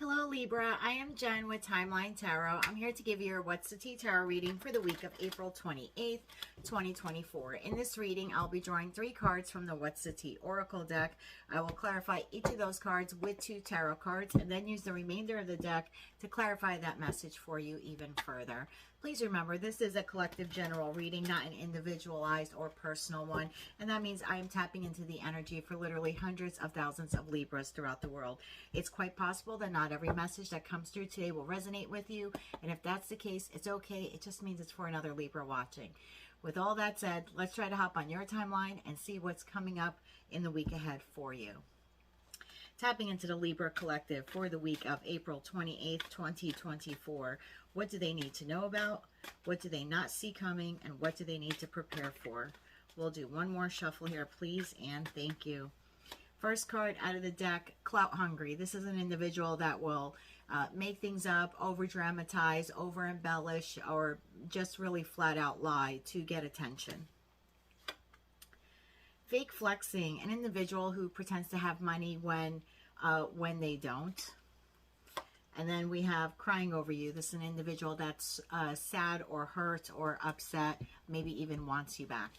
Hello Libra, I am Jen with Timeline Tarot. I'm here to give you your What's the Tea Tarot reading for the week of April 28th, 2024. In this reading, I'll be drawing 3 cards from the What's the Tea Oracle deck. I will clarify each of those cards with 2 tarot cards and then use the remainder of the deck to clarify that message for you even further. Please remember, this is a collective general reading, not an individualized or personal one. And that means I am tapping into the energy for literally hundreds of thousands of Libras throughout the world. It's quite possible that not every message that comes through today will resonate with you. And if that's the case, it's okay. It just means it's for another Libra watching. With all that said, let's try to hop on your timeline and see what's coming up in the week ahead for you. Tapping into the Libra Collective for the week of April 28th, 2024. What do they need to know about? What do they not see coming? And what do they need to prepare for? We'll do one more shuffle here, please, and thank you. First card out of the deck, Clout Hungry. This is an individual that will make things up, over-dramatize, over-embellish, or just really flat-out lie to get attention. Fake Flexing, an individual who pretends to have money when they don't. And then we have Crying Over You. This is an individual that's sad or hurt or upset, maybe even wants you back.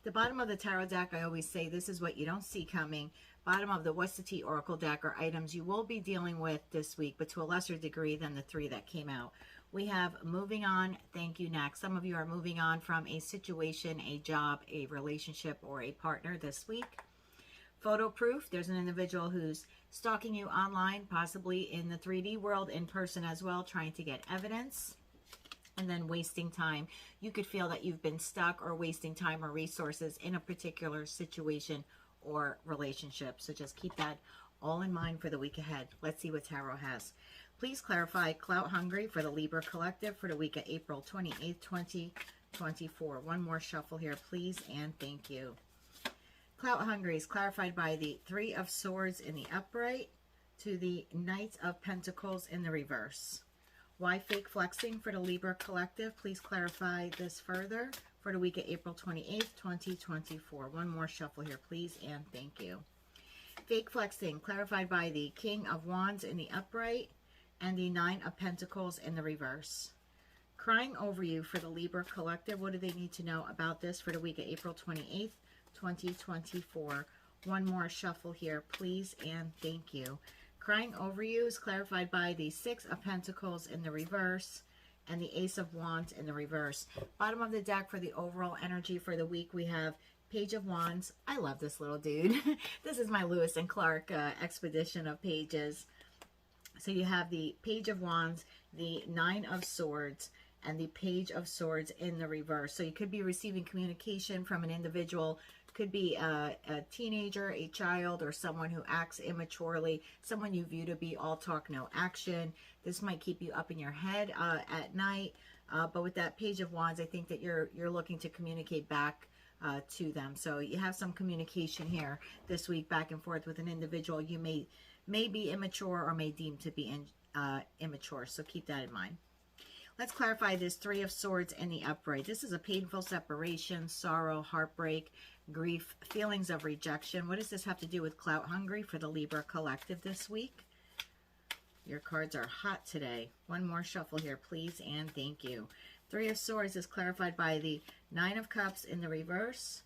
The bottom of the tarot deck, I always say this is what you don't see coming. Bottom of the What's the Tea Oracle deck are items you will be dealing with this week, but to a lesser degree than the 3 that came out. We have moving on, thank you, next. Some of you are moving on from a situation, a job, a relationship, or a partner this week. Photo proof, there's an individual who's stalking you online, possibly in the 3D world, in person as well, trying to get evidence. And then wasting time. You could feel that you've been stuck or wasting time or resources in a particular situation or relationship. So just keep that all in mind for the week ahead. Let's see what tarot has. Please clarify Clout Hungry for the Libra Collective for the week of April 28th, 2024. One more shuffle here, please, and thank you. Clout Hungry is clarified by the 3 of Swords in the upright to the Knight of Pentacles in the reverse. Why Fake Flexing for the Libra Collective? Please clarify this further for the week of April 28th, 2024. One more shuffle here, please, and thank you. Fake Flexing, clarified by the King of Wands in the upright and the 9 of Pentacles in the reverse. Crying Over You for the Libra Collective. What do they need to know about this for the week of April 28th, 2024? One more shuffle here, please, and thank you. Crying Over You is clarified by the 6 of Pentacles in the reverse and the Ace of Wands in the reverse. Bottom of the deck for the overall energy for the week, we have Page of Wands. I love this little dude. This is my Lewis and Clark expedition of pages. So you have the Page of Wands, the 9 of Swords, and the Page of Swords in the reverse. So you could be receiving communication from an individual. Could be a teenager, a child, or someone who acts immaturely, someone you view to be all talk, no action. This might keep you up in your head at night. But with that Page of Wands, I think that you're looking to communicate back to them. So you have some communication here this week back and forth with an individual you may be immature or may deem to be immature. So keep that in mind. Let's clarify this 3 of Swords in the upright. This is a painful separation, sorrow, heartbreak, grief, feelings of rejection. What does this have to do with Clout Hungry for the Libra Collective this week? Your cards are hot today. One more shuffle here, please, and thank you. 3 of Swords is clarified by the 9 of Cups in the reverse,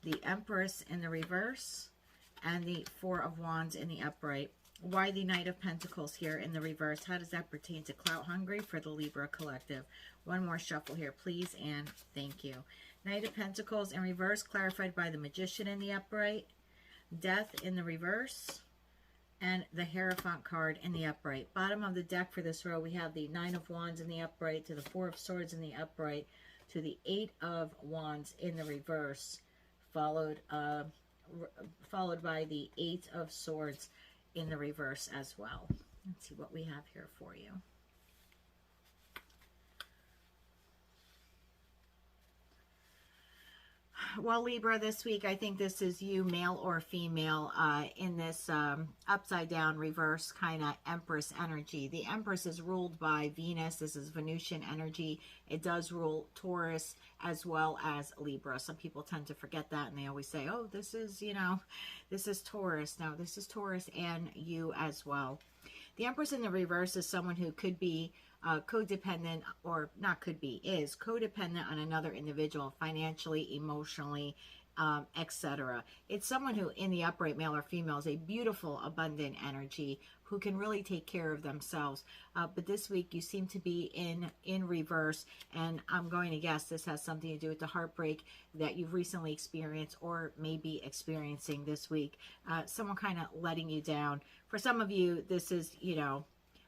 the Empress in the reverse, and the 4 of Wands in the upright. Why the Knight of Pentacles here in the reverse? How does that pertain to Clout Hungry for the Libra Collective? One more shuffle here, please, and thank you. Knight of Pentacles in reverse, clarified by the Magician in the upright, Death in the reverse, and the Hierophant card in the upright. Bottom of the deck for this row, we have the 9 of Wands in the upright to the 4 of Swords in the upright to the 8 of Wands in the reverse, followed by the 8 of Swords in the reverse as well. Let's see what we have here for you. Well, Libra, this week, I think this is you, male or female, in this upside down reverse kind of Empress energy. The Empress is ruled by Venus. This is Venusian energy. It does rule Taurus as well as Libra. Some people tend to forget that, and they always say, oh, this is, you know, this is Taurus. No, this is Taurus and you as well. The Empress in the reverse is someone who could be codependent, or not could be, is codependent on another individual financially, emotionally, etc. It's someone who in the upright, male or female, is a beautiful, abundant energy who can really take care of themselves. But this week you seem to be in reverse, and I'm going to guess this has something to do with the heartbreak that you've recently experienced or maybe experiencing this week. Someone kind of letting you down. For some of you, this is,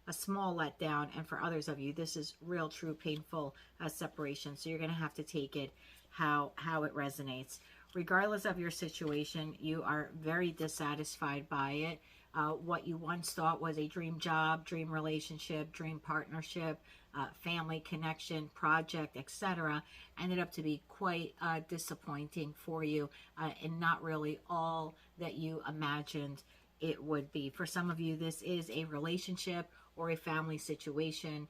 a small letdown, and for others of you, this is real, true, painful separation. So you're going to have to take it how it resonates. Regardless of your situation, you are very dissatisfied by it. What you once thought was a dream job, dream relationship, dream partnership, family connection, project, etc., ended up to be quite disappointing for you, and not really all that you imagined it would be. For some of you, this is a relationship or a family situation,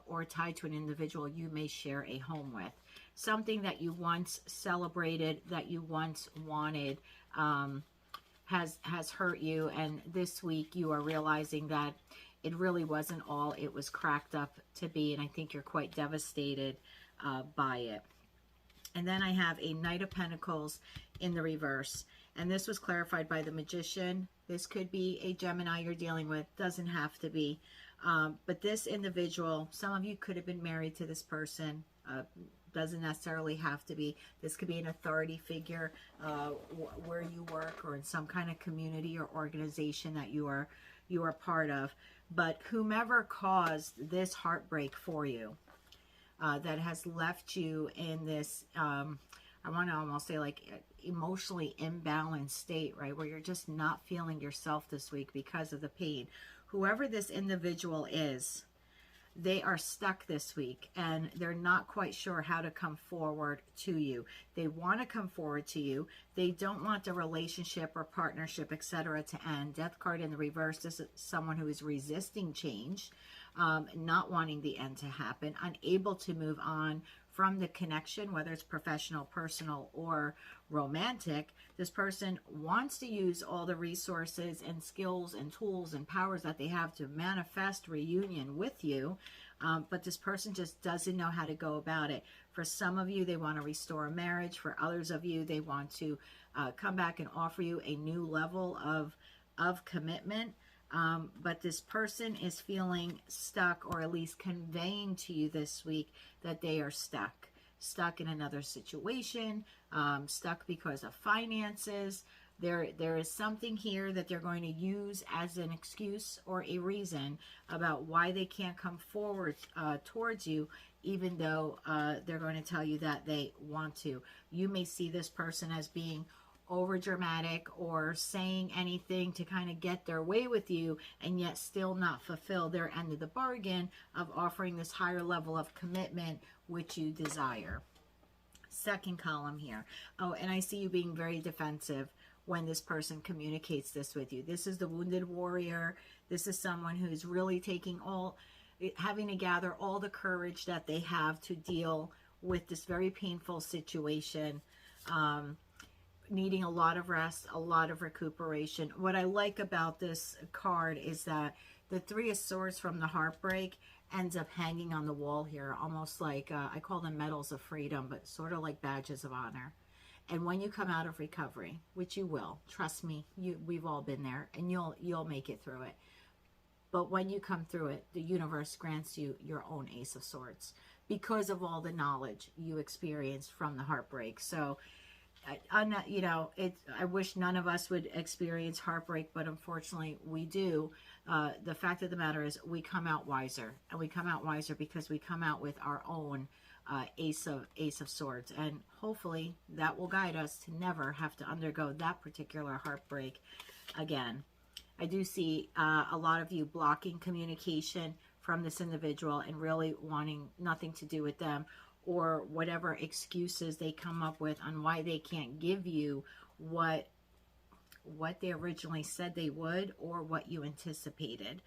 or tied to an individual you may share a home with. Something that you once celebrated, that you once wanted, has hurt you, and this week you are realizing that it really wasn't all it was cracked up to be, and I think you're quite devastated by it. And then I have a Knight of Pentacles in the reverse, and this was clarified by the Magician. This could be a Gemini you're dealing with, doesn't have to be. But this individual, some of you could have been married to this person, doesn't necessarily have to be. This could be an authority figure where you work, or in some kind of community or organization that you are part of. But whomever caused this heartbreak for you, that has left you in this, I want to almost say like emotionally imbalanced state, right? Where you're just not feeling yourself this week because of the pain. Whoever this individual is, they are stuck this week, and they're not quite sure how to come forward to you. They want to come forward to you. They don't want the relationship or partnership, etc., to end. Death card in the reverse. This is someone who is resisting change, not wanting the end to happen, unable to move on from the connection, whether it's professional, personal, or romantic. This person wants to use all the resources and skills and tools and powers that they have to manifest reunion with you, but this person just doesn't know how to go about it. For some of you, they want to restore a marriage. For others of you, they want to come back and offer you a new level of commitment. But this person is feeling stuck, or at least conveying to you this week that they are stuck in another situation, stuck because of finances. There is something here that they're going to use as an excuse or a reason about why they can't come forward towards you, even though they're going to tell you that they want to. You may see this person as being over dramatic or saying anything to kind of get their way with you, and yet still not fulfill their end of the bargain of offering this higher level of commitment which you desire. Second column here. Oh, and I see you being very defensive when this person communicates this with you. This is the wounded warrior. This is someone who's really having to gather all the courage that they have to deal with this very painful situation, needing a lot of rest, a lot of recuperation. What I like about this card is that the Three of Swords from the heartbreak ends up hanging on the wall here, almost like, I call them medals of freedom, but sort of like badges of honor. And when you come out of recovery, which you will, trust me, we've all been there, and you'll make it through it. But when you come through it, the universe grants you your own Ace of Swords because of all the knowledge you experienced from the heartbreak. So, I wish none of us would experience heartbreak, but unfortunately we do. The fact of the matter is we come out wiser, and we come out wiser because we come out with our own Ace of Swords, and hopefully that will guide us to never have to undergo that particular heartbreak again. I do see a lot of you blocking communication from this individual and really wanting nothing to do with them, or whatever excuses they come up with on why they can't give you what they originally said they would, or what you anticipated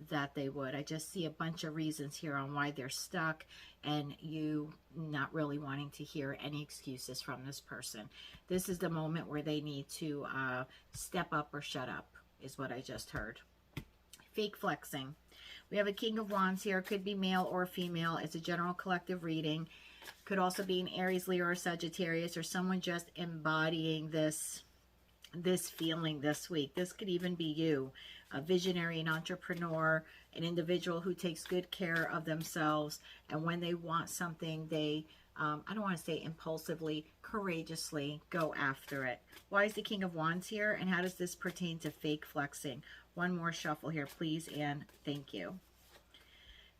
that they would. I just see a bunch of reasons here on why they're stuck, and you not really wanting to hear any excuses from this person. This is the moment where they need to step up or shut up, is what I just heard. fake flexing. We have a King of Wands here. Could be male or female. It's a general collective reading. Could also be an Aries, Leo, or Sagittarius, or someone just embodying this feeling this week. This could even be you, a visionary, an entrepreneur, an individual who takes good care of themselves, and when they want something, they I don't want to say impulsively, courageously go after it. Why is the King of Wands here, and how does this pertain to fake flexing? One more shuffle here, please, and thank you.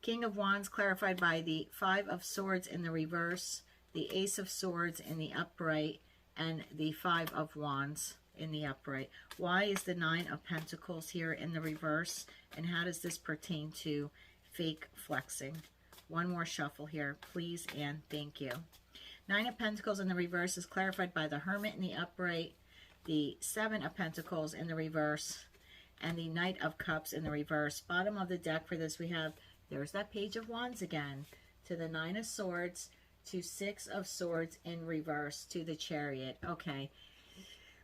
King of Wands clarified by the Five of Swords in the reverse, the Ace of Swords in the upright, and the Five of Wands in the upright. Why is the Nine of Pentacles here in the reverse, and how does this pertain to fake flexing? One more shuffle here, please, and thank you. Nine of Pentacles in the reverse is clarified by the Hermit in the upright, the Seven of Pentacles in the reverse, and the Knight of Cups in the reverse. Bottom of the deck for this, we have, there's that Page of Wands again, to the Nine of Swords, to Six of Swords in reverse, to the Chariot. Okay.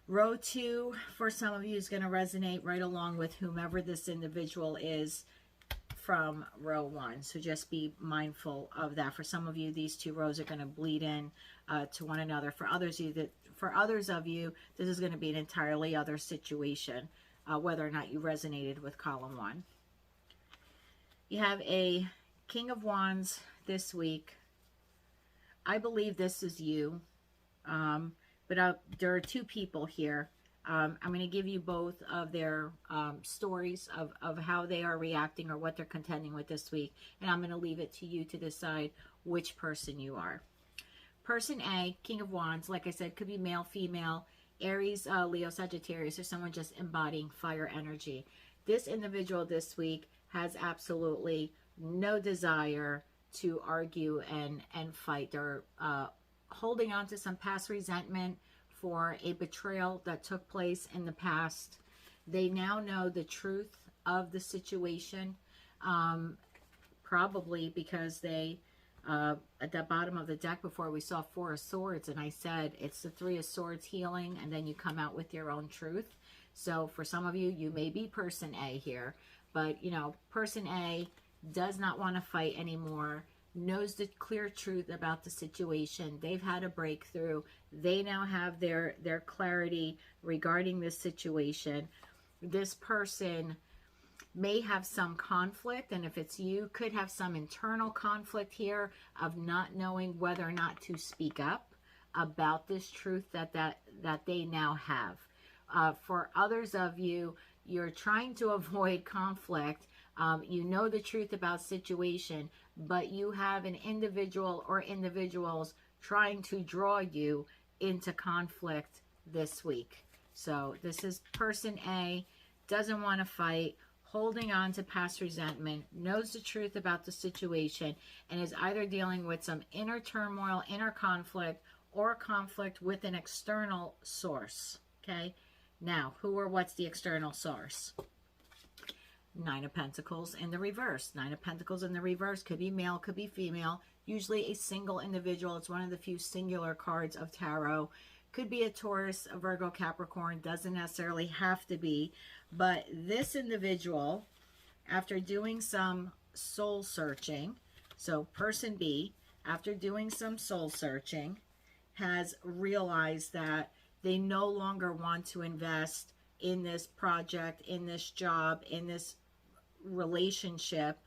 Row 2, for some of you, is going to resonate right along with whomever this individual is from row 1. So just be mindful of that. For some of you, these two rows are going to bleed in to one another. For others of you, this is going to be an entirely other situation, whether or not you resonated with column 1. You have a King of Wands this week. I believe this is you. But there are two people here. I'm going to give you both of their stories of how they are reacting or what they're contending with this week. And I'm going to leave it to you to decide which person you are. Person A, King of Wands, like I said, could be male, female, Aries, Leo, Sagittarius, or someone just embodying fire energy. This individual this week has absolutely no desire to argue and fight. They're holding on to some past resentment for a betrayal that took place in the past. They now know the truth of the situation, probably because they, at the bottom of the deck before, we saw Four of Swords, and I said it's the Three of Swords healing, and then you come out with your own truth. So for some of you, you may be person A here, but, you know, person A does not want to fight anymore, knows the clear truth about the situation. They've had a breakthrough. They now have their clarity regarding this situation. This person may have some conflict, and if it's you, could have some internal conflict here of not knowing whether or not to speak up about this truth that they now have. For others of you, you're trying to avoid conflict. You know the truth about situation, but you have an individual or individuals trying to draw you into conflict this week. So this is person A, doesn't want to fight, holding on to past resentment, knows the truth about the situation, and is either dealing with some inner turmoil, inner conflict, or conflict with an external source. Okay, now who or what's the external source? Nine of Pentacles in the reverse. Nine of Pentacles in the reverse could be male, could be female, usually a single individual. It's one of the few singular cards of tarot. Could be a Taurus, a Virgo, Capricorn, doesn't necessarily have to be. But this individual, after doing some soul searching, so person B, after doing some soul searching, has realized that they no longer want to invest in this project, in this job, in this relationship.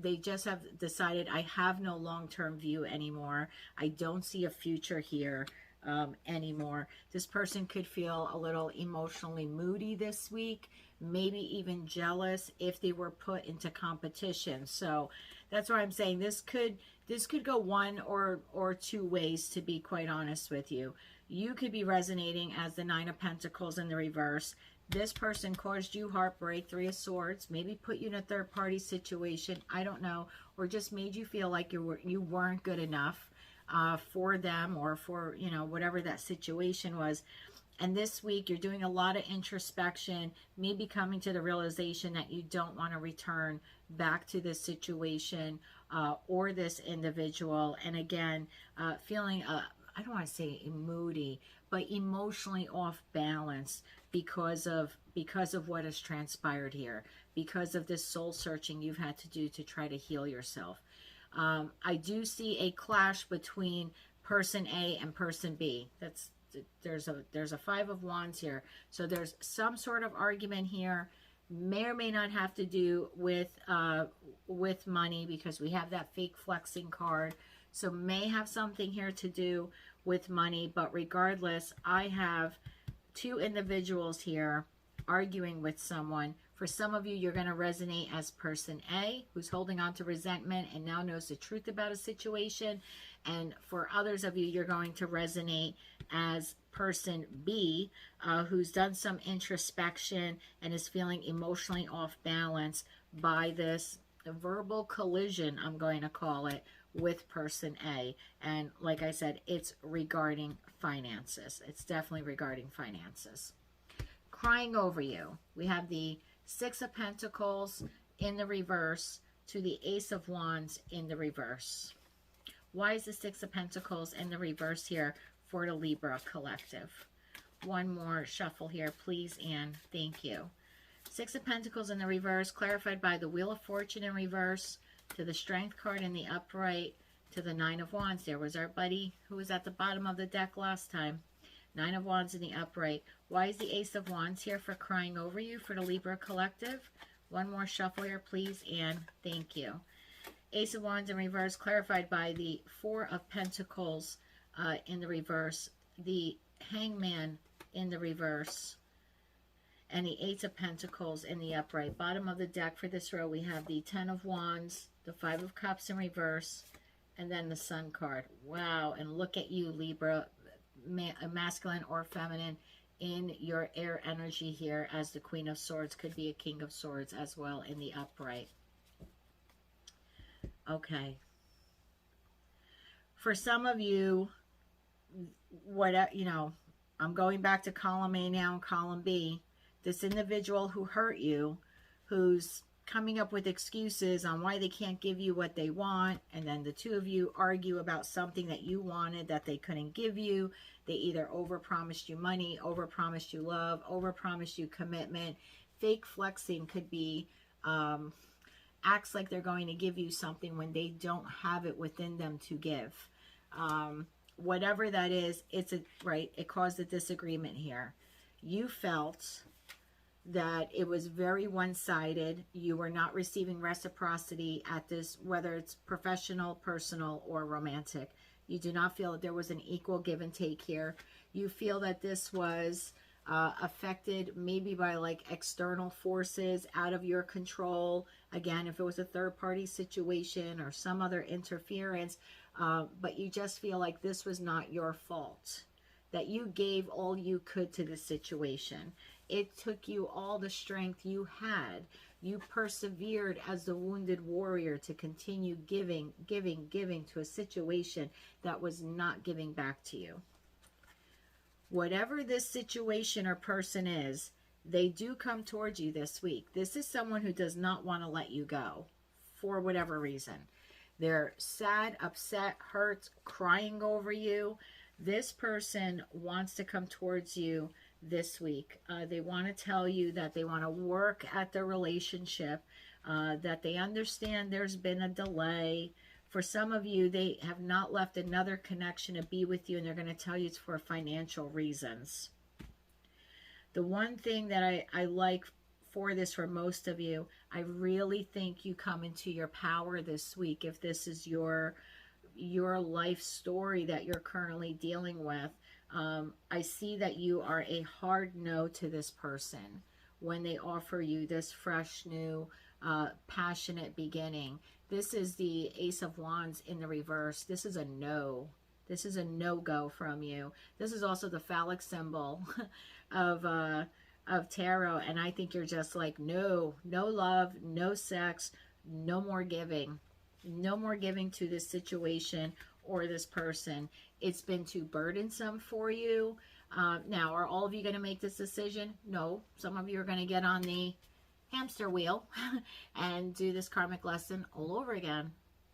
They just have decided, I have no long-term view anymore. I don't see a future here anymore. This person could feel a little emotionally moody this week, maybe even jealous if they were put into competition. So that's why I'm saying this could go one or two ways, to be quite honest with you. You could be resonating as the Nine of Pentacles in the reverse. This person caused you heartbreak, Three of Swords, maybe put you in a third-party situation, I don't know, or just made you feel like you weren't good enough for them, or for, you know, whatever that situation was. And this week, you're doing a lot of introspection, maybe coming to the realization that you don't want to return back to this situation or this individual. And again, feeling, I don't want to say moody, but emotionally off balance because of because of what has transpired here, because of this soul searching you've had to do to try to heal yourself. I do see a clash between person A and person B. There's a Five of Wands here. So there's some sort of argument here. May or may not have to do with money, because we have that fake flexing card. So may have something here to do with money, but regardless, I have two individuals here arguing with someone. For some of you, you're going to resonate as person A, who's holding on to resentment and now knows the truth about a situation. And for others of you, you're going to resonate as person B, who's done some introspection and is feeling emotionally off balance by this verbal collision, I'm going to call it, with person A. And like I said, it's regarding finances. It's definitely regarding finances. Crying over you. We have the Six of Pentacles in the reverse to the Ace of Wands in the reverse. Why is the Six of Pentacles in the reverse here for the Libra collective? One more shuffle here, please, and thank you. Six of Pentacles in the reverse, clarified by the Wheel of Fortune in reverse, to the Strength card in the upright, to the Nine of Wands. There was our buddy who was at the bottom of the deck last time. Nine of Wands in the upright. Why is the Ace of Wands here for crying over you for the Libra collective? One more shuffle here, please, and thank you. Ace of Wands in reverse, clarified by the Four of Pentacles in the reverse, the Hangman in the reverse, and the Eight of Pentacles in the upright. Bottom of the deck for this row, we have the Ten of Wands, the Five of Cups in reverse, and then the Sun card. Wow, and look at you, Libra, masculine or feminine, in your air energy here as the Queen of Swords. Could be a King of Swords as well in the upright. Okay. For some of you, I'm going back to column A now and column B. This individual who hurt you, who's coming up with excuses on why they can't give you what they want, and then the two of you argue about something that you wanted that they couldn't give you. They either overpromised you money, overpromised you love, overpromised you commitment. Fake flexing could be acts like they're going to give you something when they don't have it within them to give. Whatever that is, it caused a disagreement here. You felt that it was very one-sided. You were not receiving reciprocity at this, whether it's professional, personal, or romantic. You do not feel that there was an equal give and take here. You feel that this was affected maybe by like external forces out of your control. Again, if it was a third-party situation or some other interference, but you just feel like this was not your fault, that you gave all you could to the situation. It took you all the strength you had. You persevered as the wounded warrior to continue giving to a situation that was not giving back to you. Whatever this situation or person is, they do come towards you this week. This is someone who does not want to let you go for whatever reason. They're sad, upset, hurt, crying over you. This person wants to come towards you this week. They want to tell you that they want to work at the relationship, that they understand there's been a delay. For some of you, they have not left another connection to be with you, and they're going to tell you it's for financial reasons. The one thing that I like for this for most of you, I really think you come into your power this week. If this is your life story that you're currently dealing with, I see that you are a hard no to this person when they offer you this fresh, new, passionate beginning. This is the Ace of Wands in the reverse. This is a no. This is a no-go from you. This is also the phallic symbol of tarot, and I think you're just like, no love, no sex, no more giving. No more giving to this situation or this person. It's been too burdensome for you. Now, are all of you going to make this decision? No. Some of you are going to get on the hamster wheel and do this karmic lesson all over again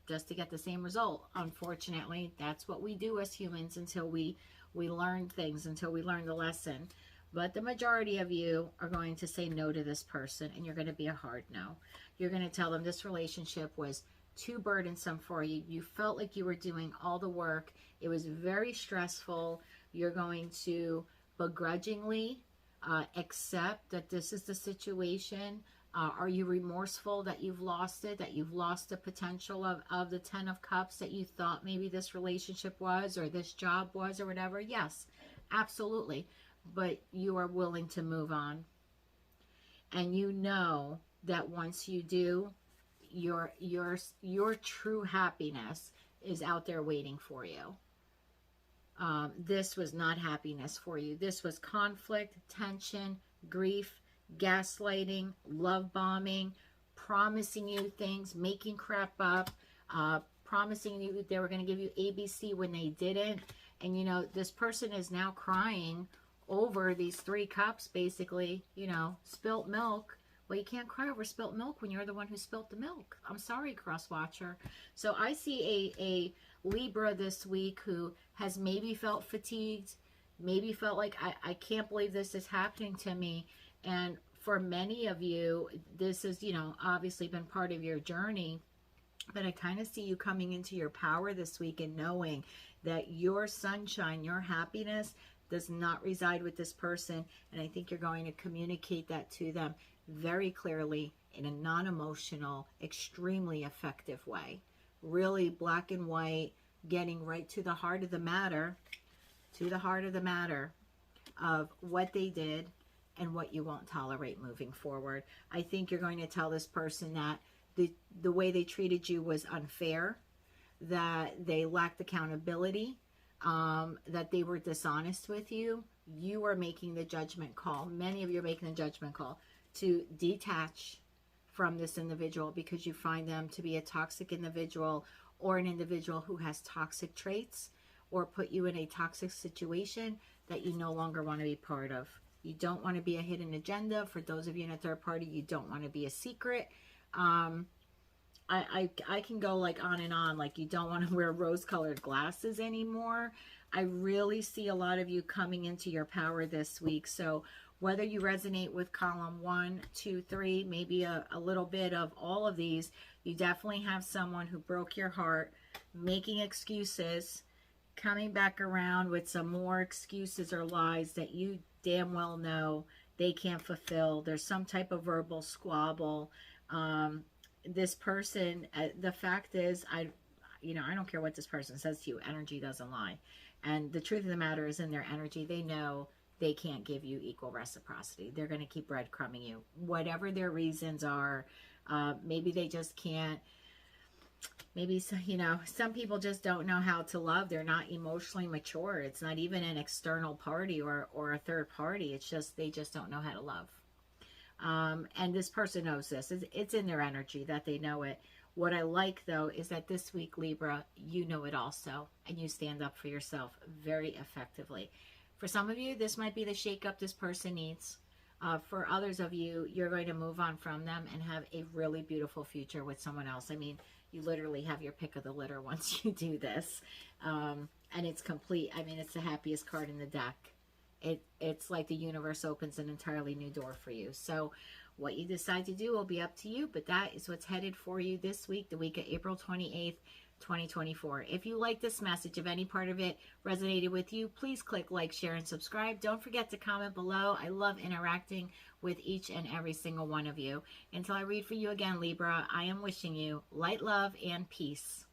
just to get the same result. Unfortunately, that's what we do as humans until we learn things, until we learn the lesson. But the majority of you are going to say no to this person, and you're going to be a hard no. You're going to tell them this relationship was too burdensome for you. You felt like you were doing all the work. It was very stressful. You're going to begrudgingly accept that this is the situation. Are you remorseful that you've lost it, that you've lost the potential of the 10 of Cups that you thought maybe this relationship was, or this job was, or whatever? Yes, absolutely. But you are willing to move on. And you know that once you do, your true happiness is out there waiting for you. This was not happiness for you. This was conflict, tension, grief, gaslighting, love bombing, promising you things, making crap up, promising you they were going to give you ABC when they didn't. And, you know, this person is now crying over these 3 cups, basically, you know, spilt milk. Well, you can't cry over spilt milk when you're the one who spilt the milk. I'm sorry, cross watcher. So I see a Libra this week who has maybe felt fatigued, maybe felt like, I can't believe this is happening to me. And for many of you, this has, you know, obviously been part of your journey. But I kind of see you coming into your power this week and knowing that your sunshine, your happiness does not reside with this person. And I think you're going to communicate that to them very clearly in a non-emotional, extremely effective way. Really black and white, getting right to the heart of the matter, of what they did and what you won't tolerate moving forward. I think you're going to tell this person that the way they treated you was unfair, that they lacked accountability, that they were dishonest with you. You are making the judgment call. Many of you are making the judgment call to detach from this individual because you find them to be a toxic individual, or an individual who has toxic traits, or put you in a toxic situation that you no longer want to be part of. You don't want to be a hidden agenda. For those of you in a third party, you don't want to be a secret. I can go like on and on, like you don't want to wear rose-colored glasses anymore. I really see a lot of you coming into your power this week. So whether you resonate with column 1, 2, 3, maybe a little bit of all of these, you definitely have someone who broke your heart, making excuses, coming back around with some more excuses or lies that you damn well know they can't fulfill. There's some type of verbal squabble. This person, the fact is, I don't care what this person says to you, energy doesn't lie. And the truth of the matter is, in their energy, they know they can't give you equal reciprocity. They're going to keep breadcrumbing you. Whatever their reasons are, maybe they just can't. Maybe, you know, some people just don't know how to love. They're not emotionally mature. It's not even an external party or a third party. It's just, they just don't know how to love. And this person knows this. It's in their energy that they know it. What I like, though, is that this week, Libra, you know it also. And you stand up for yourself very effectively. For some of you, this might be the shakeup this person needs. For others of you, you're going to move on from them and have a really beautiful future with someone else. I mean, you literally have your pick of the litter once you do this. And it's complete. I mean, it's the happiest card in the deck. It's like the universe opens an entirely new door for you. So what you decide to do will be up to you, but that is what's headed for you this week, the week of April 28th, 2024. If you like this message, if any part of it resonated with you, please click like, share, and subscribe. Don't forget to comment below. I love interacting with each and every single one of you. Until I read for you again, Libra, I am wishing you light, love, and peace.